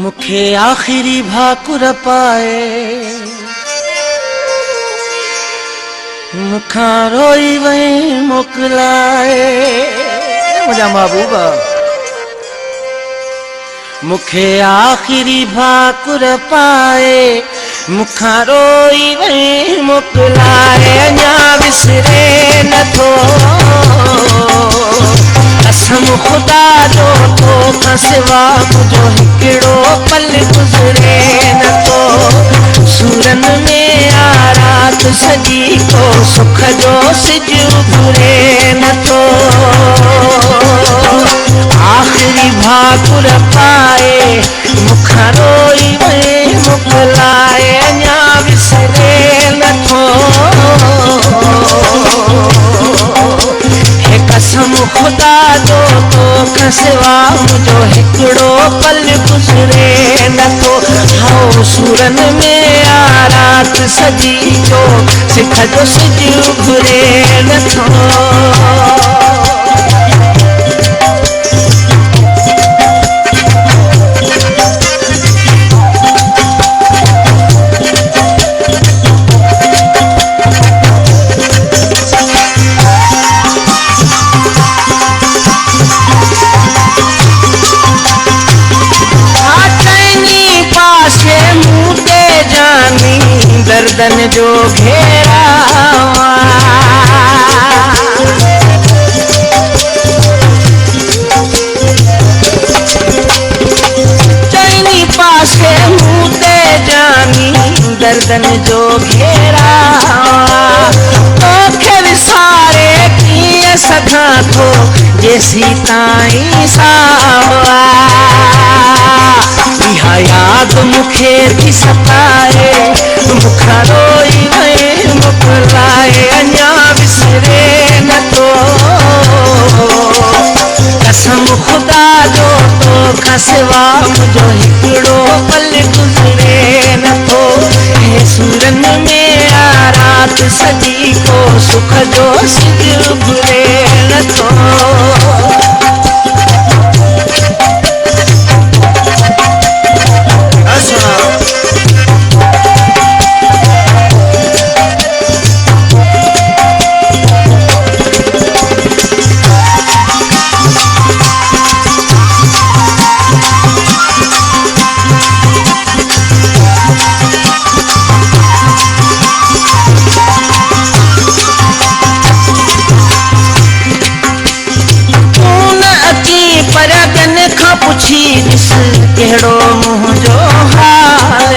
मुखे आखिरी भाकुर पाए मुखा रोई वही मोकलाए मुझा महबूबा मुखे आखिरी भाकुर पाए मुखा रोई वही मोकलाए अञा विसरे नथो कसम खुदा जो तो सिवा मुझो हिकिड़ो पल गुज़रे नथो सूरन में आ रात सजी को सुख जो सिज उभरे नथो आखिरी भाकुर पाए मुखा रोई वही मोकलाए अञा विसरे नथो कसम खुदा जो तो सिवा मुझो हिकिड़ो पल गुज़रे नथो हाओ सूरन में आ रात सजी जो सिख जो सिज उभरे नथो गर्दन जो घेरा चैनी पासे मुते जानी गर्दन जो घेरा तोखे विसारे किए सघां थो जेसी ताईं सावा इहा याद मुखे थी सताए मुखा रोई वही मोकलाए अञा विसरे नथो कसम खुदा जो तो सिवा मुझो हिकिड़ो पल गुज़रे नथो हे सूरन में आ रात सजी को सुख जो सिज उभरे नथो पुछी ॾिस कहिड़ो मुंहिंजो हाल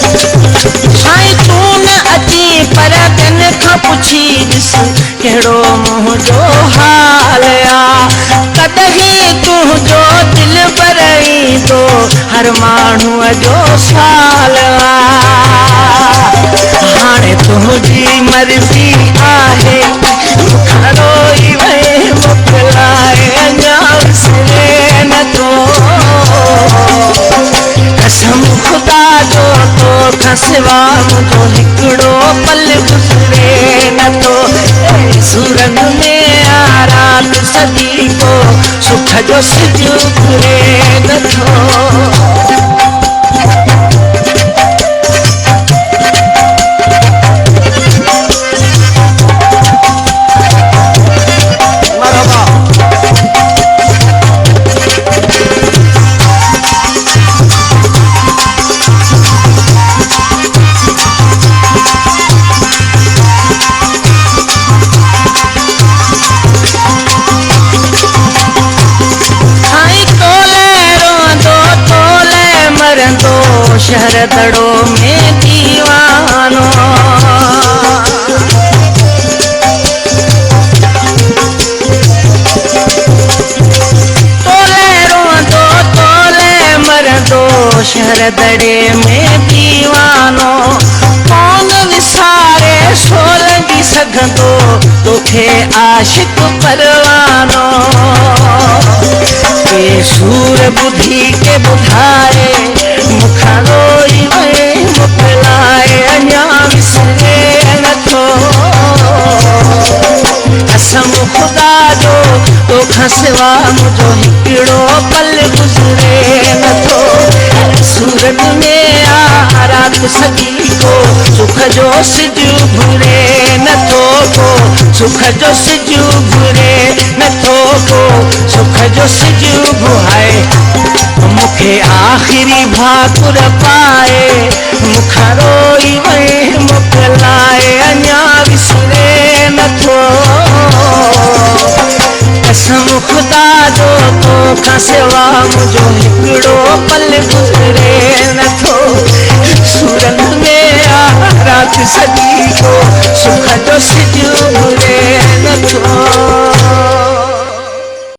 साईं तूं न अची पर कन खां पुछी ॾिस कहिड़ो मुंहिंजो हाल कॾहिं तुंहिंजो दिलि पर ईंदो हर माण्हूअ जो साल हाणे तुंहिंजी मर्ज़ी आहे मुखा रोई वही मोकलाए अञा विसरे नथो कसम खुदा जो तो सिवा मुझो हिकिड़ो पल गुज़रे नथो सूरन में आ रात सजी को सुख जो सिज उभरे नथो शहर दड़ो में दीवानो तोले रोंदो तोले मरंदो शहर दड़े में दीवानो कौन विसारे सोलंगी सघंदो तोखे आशिक परवानो के सूर बुधी के बुधाए मुखा रोई वही मोकलाए अञा विसरे नथो कसम खुदा जो तोखां सिवा मुंहिंजो हिकिड़ो पल गुज़रे नथो। सूरत में आ रात सॼी को सुख जो सिजु घुरे नथो को, सुख जो सिजु घुरे नथो को, सुख जो सिजु घुहाए मूंखे आख़िरी भाकुर पाए। मूंखां रोई वई मोकिलाए अञा विसरे नथो। कसम खुदा जो तोखां सिवा मुंहिंजो हिकिड़ो पल गुज़रे नथो। सूरत में आ रात सॼी को सुख जो सिज